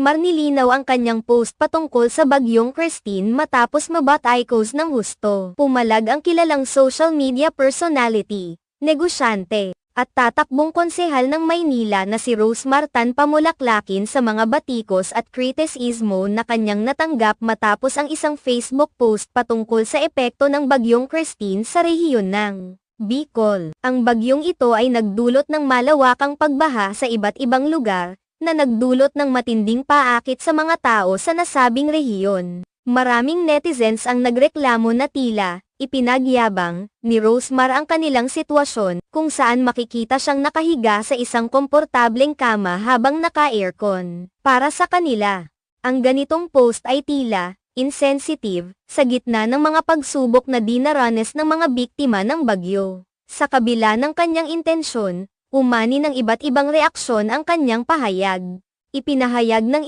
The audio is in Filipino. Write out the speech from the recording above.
Rosemar nilinaw ang kanyang post patungkol sa bagyong Christine matapos mabat-icos ng husto. Pumalag ang kilalang social media personality, negosyante, at tatakbong konsehal ng Maynila na si Rosemar Tan pamulaklakin sa mga batikos at kritisismo na kanyang natanggap matapos ang isang Facebook post patungkol sa epekto ng bagyong Christine sa rehiyon ng Bicol. Ang bagyong ito ay nagdulot ng malawakang pagbaha sa iba't ibang lugar, na nagdulot ng matinding paakit sa mga tao sa nasabing rehiyon. Maraming netizens ang nagreklamo na tila, ipinagyabang, ni Rosemar ang kanilang sitwasyon, kung saan makikita siyang nakahiga sa isang komportableng kama habang naka-aircon. Para sa kanila, ang ganitong post ay tila, insensitive, sa gitna ng mga pagsubok na dinaranas ng mga biktima ng bagyo. Sa kabila ng kanyang intensyon, umani ng iba't ibang reaksyon ang kanyang pahayag. Ipinahayag ng